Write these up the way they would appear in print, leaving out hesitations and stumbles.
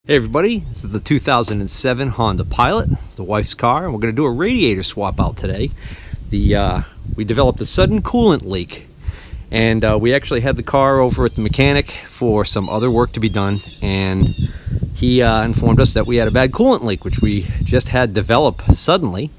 Hey everybody, this is the 2007 Honda Pilot. It's the wife's car, and we're going to do a radiator swap out today. We developed a sudden coolant leak, and we actually had the car over at the mechanic for some other work to be done, and he informed us that we had a bad coolant leak, which we just had develop suddenly,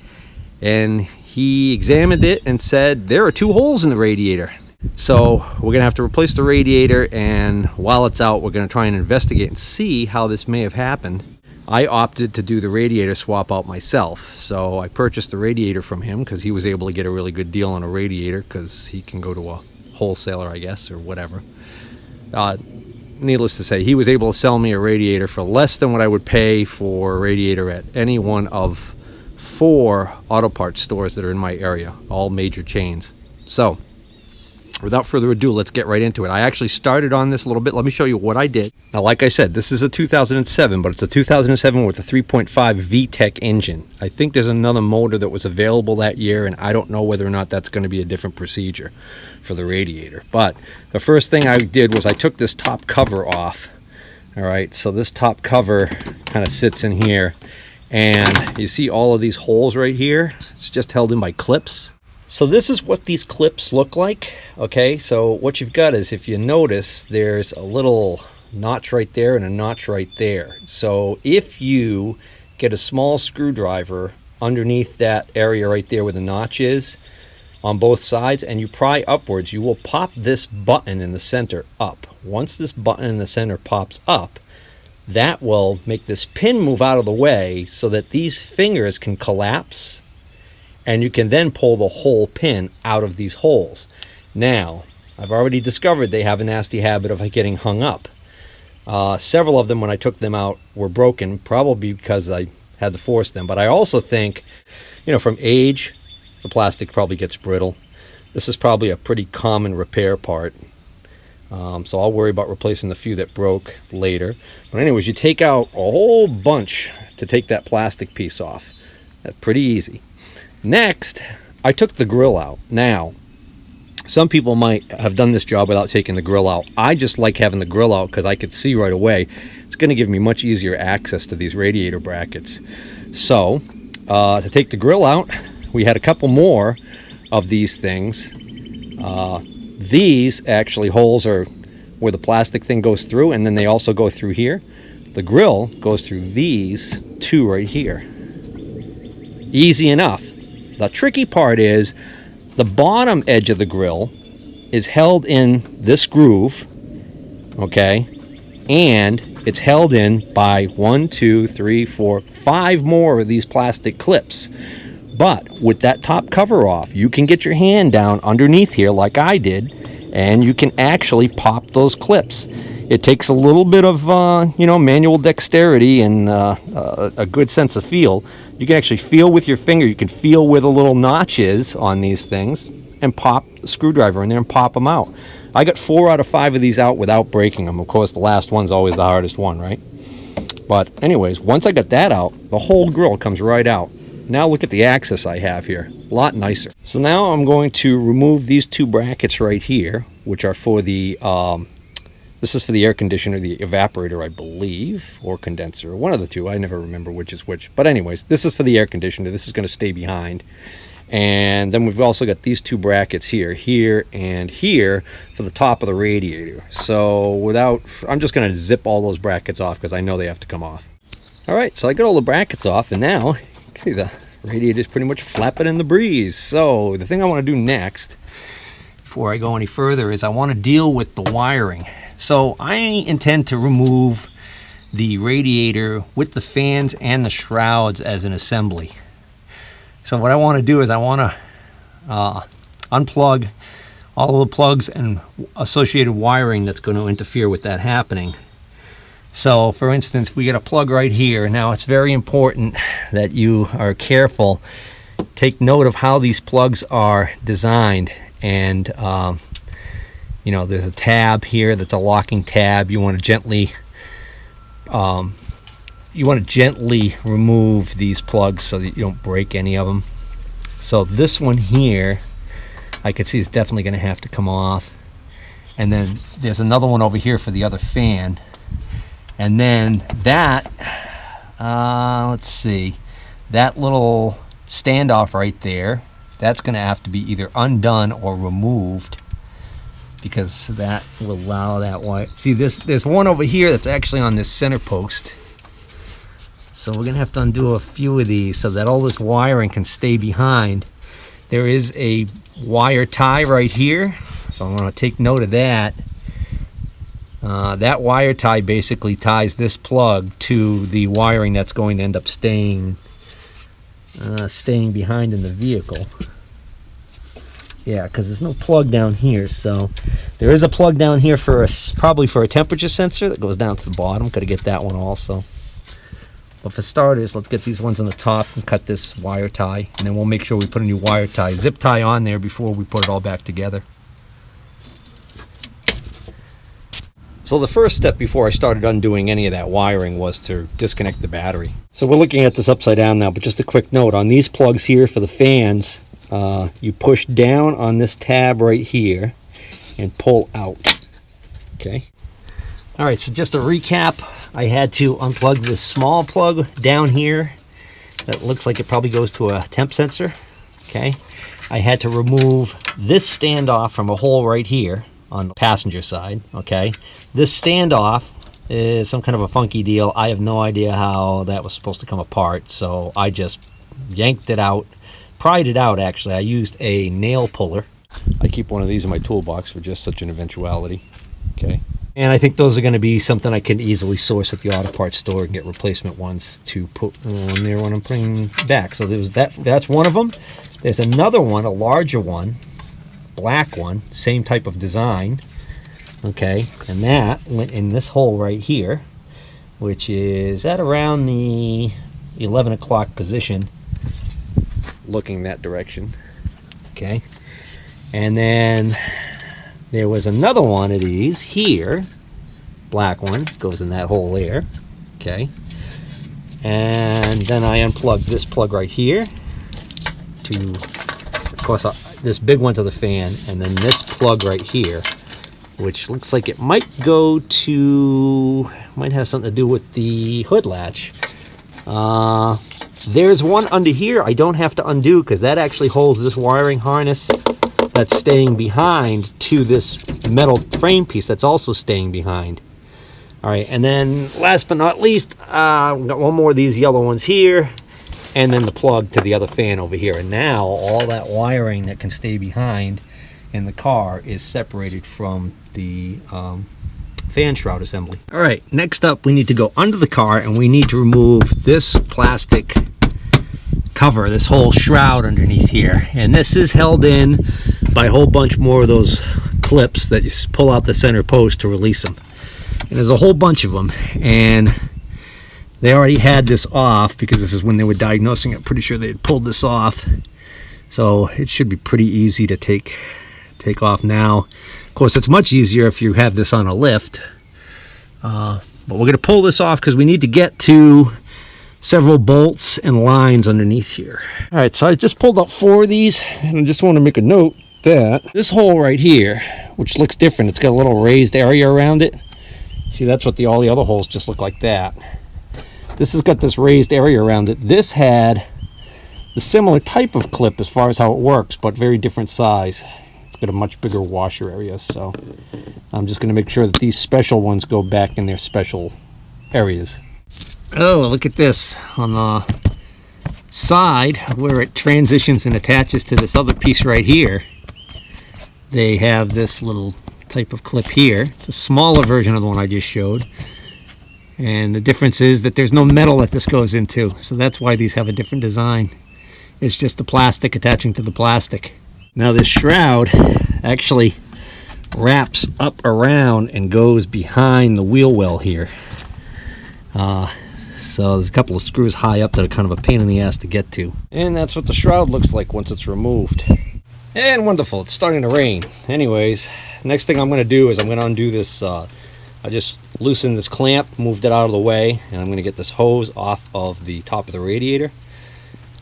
and he examined it and said there are 2 holes in the radiator. So we're gonna have to replace the radiator, and while it's out, we're gonna try and investigate and see how this may have happened. I opted to do the radiator swap out myself, so I purchased the radiator from him because he was able to get a really good deal on a radiator because he can go to a wholesaler, I guess, or whatever. Needless to say, he was able to sell me a radiator for less than what I would pay for a radiator at any one of 4 auto parts stores that are in my area, all major chains. So without further ado, let's get right into it. I actually started on this a little bit. Let me show you what I did. Now, like I said, this is a 2007, but it's a 2007 with a 3.5 VTEC engine. I think there's another motor that was available that year, and I don't know whether or not that's going to be a different procedure for the radiator. But the first thing I did was I took this top cover off. All right, so this top cover kind of sits in here, and you see all of these holes right here? It's just held in by clips. So this is what these clips look like. Okay, so what you've got is, if you notice, there's a little notch right there and a notch right there. So if you get a small screwdriver underneath that area right there where the notch is on both sides, and you pry upwards, you will pop this button in the center up. Once this button in the center pops up, that will make this pin move out of the way so that these fingers can collapse, and you can then pull the whole pin out of these holes. Now, I've already discovered they have a nasty habit of getting hung up. Several of them, when I took them out, were broken, probably because I had to force them. But I also think, you know, from age, the plastic probably gets brittle. This is probably a pretty common repair part. So I'll worry about replacing the few that broke later. But anyways, you take out a whole bunch to take that plastic piece off. That's pretty easy. Next, I took the grill out. Now, some people might have done this job without taking the grill out. I just like having the grill out because I could see right away. It's going to give me much easier access to these radiator brackets. So, to take the grill out, we had a couple more of these things. These actually holes are where the plastic thing goes through, and then they also go through here. The grill goes through these 2 right here. Easy enough. The tricky part is the bottom edge of the grill is held in this groove, okay, and it's held in by 1, 2, 3, 4, 5 more of these plastic clips. But with that top cover off, you can get your hand down underneath here like I did, and you can actually pop those clips. It takes a little bit of manual dexterity and a good sense of feel. You can actually feel with your finger. You can feel where the little notch is on these things and pop the screwdriver in there and pop them out. I got 4 out of 5 of these out without breaking them. Of course, the last one's always the hardest one, right? But anyways, once I got that out, the whole grill comes right out. Now look at the access I have here. A lot nicer. So now I'm going to remove these 2 brackets right here, which are for the this is for the air conditioner, the evaporator, I believe, or condenser, one of the 2. I never remember which is which. But anyways, this is for the air conditioner. This is going to stay behind. And then we've also got these 2 brackets here, here, and here for the top of the radiator. So I'm just going to zip all those brackets off because I know they have to come off. All right, so I got all the brackets off, and now you can see the radiator is pretty much flapping in the breeze. So the thing I want to do next, before I go any further, is I want to deal with the wiring. So I intend to remove the radiator with the fans and the shrouds as an assembly. So what I want to do is I want to unplug all the plugs and associated wiring that's going to interfere with that happening. So for instance, we get a plug right here. Now it's very important that you are careful. Take note of how these plugs are designed, and there's a tab here that's a locking tab. You want to gently remove these plugs so that you don't break any of them. So this one here, I can see is definitely going to have to come off. And then there's another one over here for the other fan. And then that, let's see, that little standoff right there, that's going to have to be either undone or removed, because that will allow that wire. See, there's one over here that's actually on this center post. So we're going to have to undo a few of these so that all this wiring can stay behind. There is a wire tie right here, so I'm going to take note of that. That wire tie basically ties this plug to the wiring that's going to end up staying behind in the vehicle. Yeah, because there's no plug down here. So there is a plug down here for probably for a temperature sensor that goes down to the bottom. Got to get that one also. But for starters, let's get these ones on the top and cut this wire tie, and then we'll make sure we put a new wire tie, zip tie on there before we put it all back together. So the first step before I started undoing any of that wiring was to disconnect the battery. So we're looking at this upside down now, but just a quick note on these plugs here for the fans. You push down on this tab right here and pull out. Okay. All right, so just a recap, I had to unplug this small plug down here that looks like it probably goes to a temp sensor. Okay. I had to remove this standoff from a hole right here on the passenger side. Okay. This standoff is some kind of a funky deal. I have no idea how that was supposed to come apart, so I just yanked it out. Pried it out, actually. I used a nail puller. I keep one of these in my toolbox for just such an eventuality. Okay. And I think those are going to be something I can easily source at the auto parts store and get replacement ones to put on there when I'm bringing back. So there was that's one of them. There's another one, a larger one, black one, same type of design. Okay. And that went in this hole right here, which is at around the 11 o'clock position, looking that direction. Okay. And then there was another one of these here, black one, goes in that hole there. Okay. And then I unplugged this plug right here to, of course, this big one to the fan, and then this plug right here, which looks like it might go to, might have something to do with the hood latch. There's one under here I don't have to undo because that actually holds this wiring harness that's staying behind to this metal frame piece that's also staying behind. All right, and then last but not least, we've got one more of these yellow ones here, and then the plug to the other fan over here. And now all that wiring that can stay behind in the car is separated from the fan shroud assembly. All right, next up we need to go under the car and we need to remove this plastic cover, this whole shroud underneath here. And this is held in by a whole bunch more of those clips that you pull out the center post to release them. And there's a whole bunch of them, and they already had this off because this is when they were diagnosing it. Pretty sure they had pulled this off, so it should be pretty easy to take off now. Of course, it's much easier if you have this on a lift, but we're going to pull this off because we need to get to several bolts and lines underneath here. All right, so I just pulled out 4 of these, and I just want to make a note that this hole right here, which looks different, it's got a little raised area around it. See, that's what all the other holes just look like that. This has got this raised area around it. This had the similar type of clip as far as how it works, but very different size. It's got a much bigger washer area, so I'm just going to make sure that these special ones go back in their special areas. Oh, look at this. On the side where it transitions and attaches to this other piece right here, they have this little type of clip here. It's a smaller version of the one I just showed. And the difference is that there's no metal that this goes into, so that's why these have a different design. It's just the plastic attaching to the plastic. Now this shroud actually wraps up around and goes behind the wheel well here. So there's a couple of screws high up that are kind of a pain in the ass to get to. And that's what the shroud looks like once it's removed. And wonderful, it's starting to rain. Anyways, next thing I'm going to do is I'm going to undo this. I just loosened this clamp, moved it out of the way, and I'm going to get this hose off of the top of the radiator.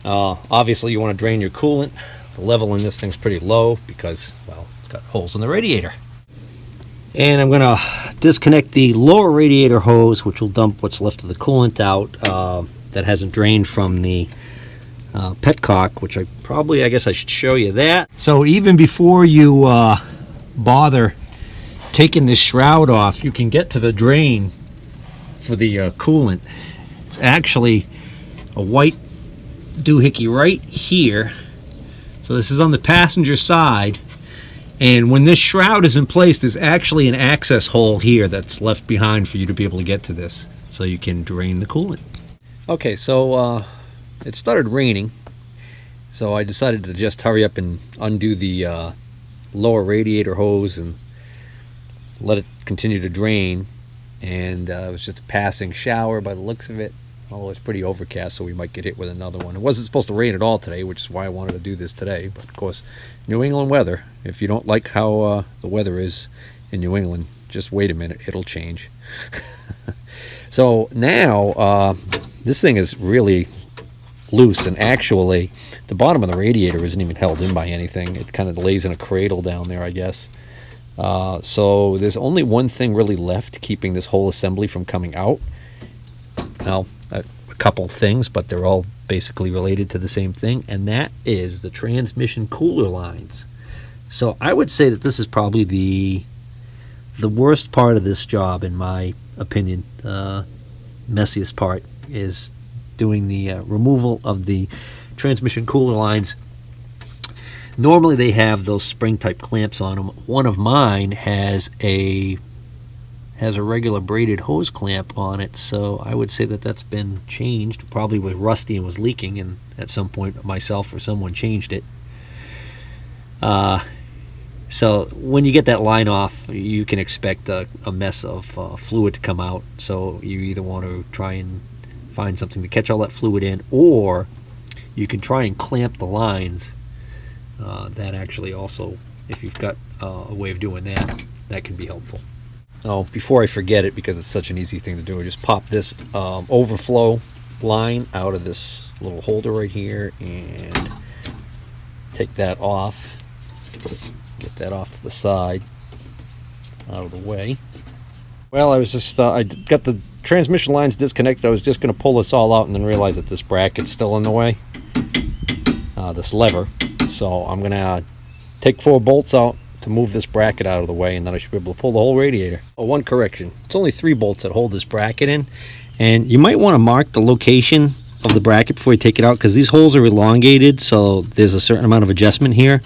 Obviously you want to drain your coolant. The level in this thing's pretty low because, well, it's got holes in the radiator. And I'm going to disconnect the lower radiator hose, which will dump what's left of the coolant out that hasn't drained from the petcock, which I guess I should show you that. So even before you bother taking this shroud off, you can get to the drain for the coolant. It's actually a white doohickey right here. So this is on the passenger side, and when this shroud is in place, there's actually an access hole here that's left behind for you to be able to get to this, so you can drain the coolant. Okay, so it started raining, so I decided to just hurry up and undo the lower radiator hose and let it continue to drain. And it was just a passing shower by the looks of it, although it's pretty overcast, so we might get hit with another one. It wasn't supposed to rain at all today, which is why I wanted to do this today. But of course, New England weather, if you don't like how the weather is in New England, just wait a minute, it'll change. So now this thing is really loose, and actually the bottom of the radiator isn't even held in by anything. It kind of lays in a cradle down there, I guess. So there's only one thing really left keeping this whole assembly from coming out. Now, a couple things, but they're all basically related to the same thing, and that is the transmission cooler lines. So I would say that this is probably the worst part of this job, in my opinion. Messiest part is doing the removal of the transmission cooler lines. Normally they have those spring type clamps on them. One of mine has a regular braided hose clamp on it, so I would say that that's been changed. Probably was rusty and was leaking, and at some point myself or someone changed it. So when you get that line off, you can expect a mess of fluid to come out. So you either want to try and find something to catch all that fluid in, or you can try and clamp the lines. That actually also, if you've got a way of doing that, that can be helpful. Oh, before I forget it, because it's such an easy thing to do, I just pop this overflow line out of this little holder right here and take that off. Get that off to the side, out of the way. Well, I was just, I got the transmission lines disconnected. I was just going to pull this all out and then realize that this bracket's still in the way, this lever. So I'm going to take 4 bolts out to move this bracket out of the way, and then I should be able to pull the whole radiator. Oh, one correction. It's only 3 bolts that hold this bracket in, and you might want to mark the location of the bracket before you take it out, because these holes are elongated, so there's a certain amount of adjustment here.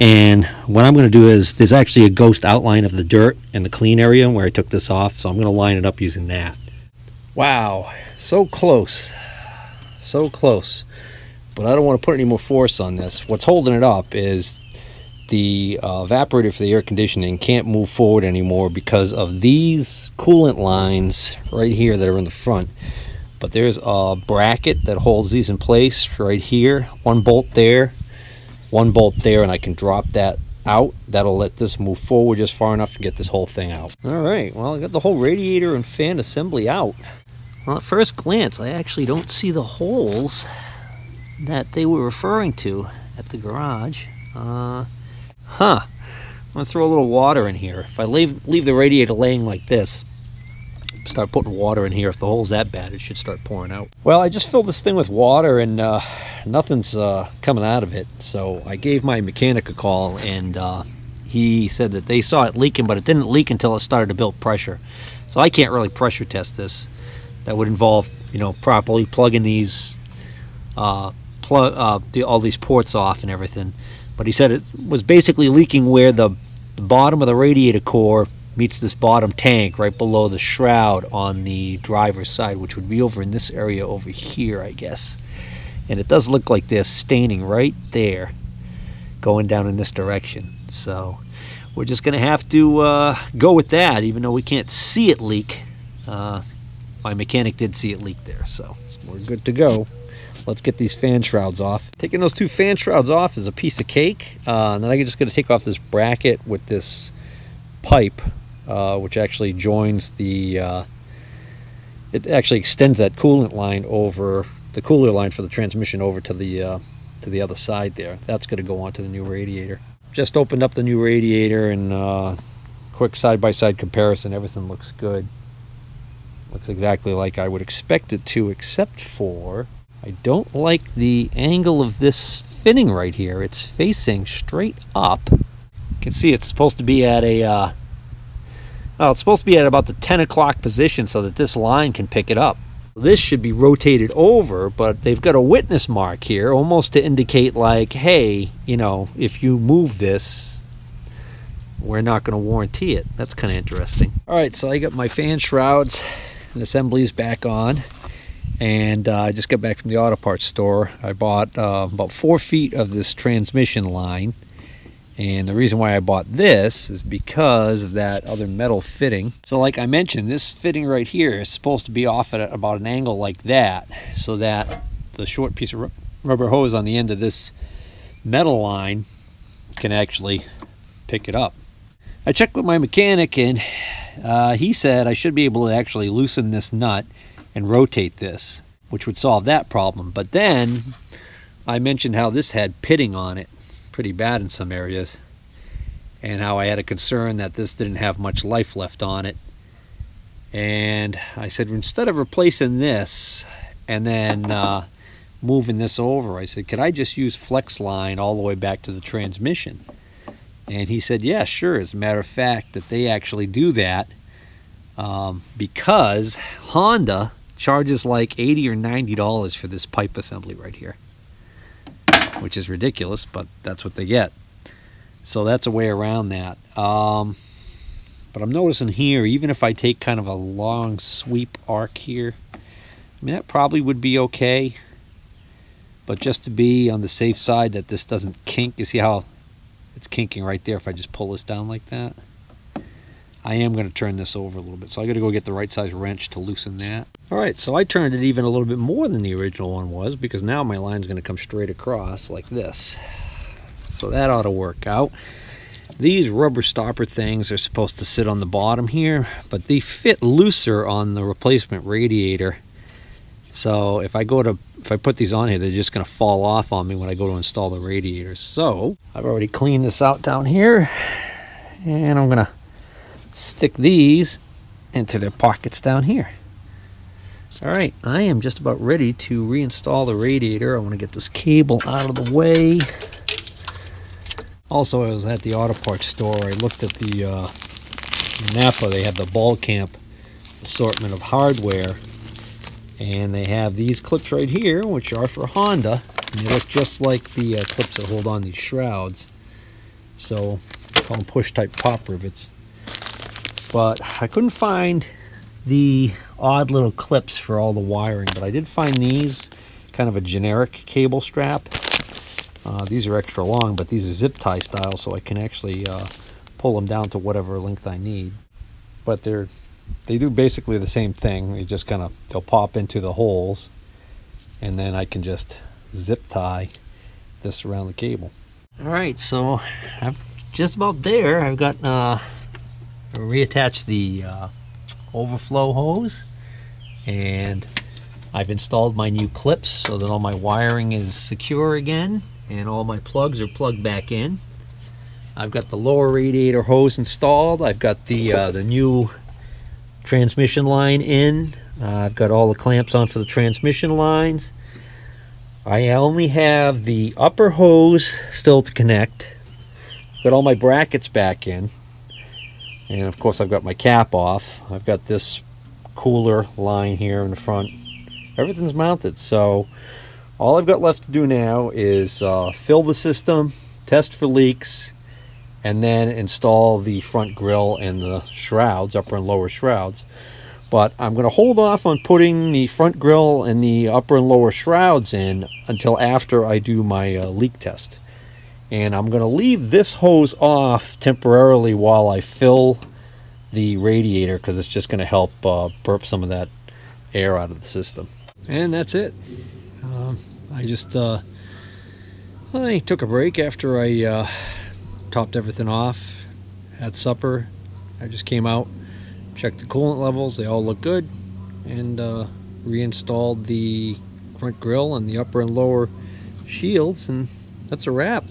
And what I'm going to do is, there's actually a ghost outline of the dirt in the clean area where I took this off, so I'm going to line it up using that. Wow, so close. So close. But I don't want to put any more force on this. What's holding it up is the evaporator for the air conditioning can't move forward anymore because of these coolant lines right here that are in the front. But there's a bracket that holds these in place right here. 1 bolt there, 1 bolt there, and I can drop that out. That'll let this move forward just far enough to get this whole thing out. All right, well, I got the whole radiator and fan assembly out. Well, at first glance, I actually don't see the holes that they were referring to at the garage. I'm gonna throw a little water in here. If I leave the radiator laying like this, start putting water in here, if the hole's that bad, it should start pouring out. Well, I just filled this thing with water, and nothing's coming out of it. So I gave my mechanic a call, and he said that they saw it leaking, but it didn't leak until it started to build pressure. So I can't really pressure test this. That would involve, properly plugging these all these ports off and everything. But he said it was basically leaking where the bottom of the radiator core meets this bottom tank right below the shroud on the driver's side, which would be over in this area over here, I guess. And it does look like there's staining right there going down in this direction. So we're just going to have to go with that, even though we can't see it leak. My mechanic did see it leak there, so we're good to go. Let's get these fan shrouds off. Taking those 2 fan shrouds off is a piece of cake. And then I'm just going to take off this bracket with this pipe, which actually joins the... it actually extends that coolant line over, the cooler line for the transmission over to the other side there. That's going to go onto the new radiator. Just opened up the new radiator, and of quick side-by-side comparison. Everything looks good. Looks exactly like I would expect it to, except for I don't like the angle of this fitting right here. It's facing straight up. You can see it's supposed to be at a well, it's supposed to be at about the 10 o'clock position so that this line can pick it up. This should be rotated over, but they've got a witness mark here, almost to indicate like, hey, you know, if you move this, we're not going to warranty it. That's kind of interesting. All right, so I got my fan shrouds and assemblies back on, and I just got back from the auto parts store. I bought about 4 feet of this transmission line, and the reason why I bought this is because of that other metal fitting. So like I mentioned, this fitting right here is supposed to be off at about an angle like that, so that the short piece of rubber hose on the end of this metal line can actually pick it up. I checked with my mechanic, and he said I should be able to actually loosen this nut and rotate this, which would solve that problem. But then I mentioned how this had pitting on it, pretty bad in some areas, and how I had a concern that this didn't have much life left on it. And I said, instead of replacing this and then moving this over, I said, could I just use flex line all the way back to the transmission? And he said, yeah, sure. As a matter of fact, that they actually do that because Honda charges like $80 or $90 for this pipe assembly right here, which is ridiculous, but that's what they get. So that's a way around that. But I'm noticing here, even if I take kind of a long sweep arc here, I mean, that probably would be okay. But just to be on the safe side that this doesn't kink, you see how it's kinking right there if I just pull this down like that? I am going to turn this over a little bit, so I got to go get the right size wrench to loosen that. All right, so I turned it even a little bit more than the original one was, because now my line's going to come straight across like this. So that ought to work out. These rubber stopper things are supposed to sit on the bottom here, but they fit looser on the replacement radiator. So if I put these on here, they're just going to fall off on me when I go to install the radiators. So I've already cleaned this out down here, and I'm going to stick these into their pockets down here. All right, I am just about ready to reinstall the radiator. I want to get this cable out of the way. Also, I was at the auto parts store. I looked at the Napa. They have the ball camp assortment of hardware, and they have these clips right here, which are for Honda, and they look just like the clips that hold on these shrouds. So I call them push type pop rivets. But I couldn't find the odd little clips for all the wiring, but I did find these, kind of a generic cable strap. These are extra long, but these are zip tie style, so I can actually pull them down to whatever length I need. But they do basically the same thing. They just they'll pop into the holes, and then I can just zip tie this around the cable. All right, so I'm just about there. I've got reattached the overflow hose, and I've installed my new clips so that all my wiring is secure again, and all my plugs are plugged back in. I've got the lower radiator hose installed. I've got the new transmission line in. I've got all the clamps on for the transmission lines. I only have the upper hose still to connect. I've got all my brackets back in. And of course I've got my cap off. I've got this cooler line here in the front. Everything's mounted, so all I've got left to do now is fill the system, test for leaks, and then install the front grille and the shrouds, upper and lower shrouds. But I'm going to hold off on putting the front grille and the upper and lower shrouds in until after I do my leak test. And I'm going to leave this hose off temporarily while I fill the radiator, because it's just going to help burp some of that air out of the system. And that's it. I took a break after I topped everything off, had supper. I just came out, checked the coolant levels. They all look good, and reinstalled the front grille and the upper and lower shields, and that's a wrap.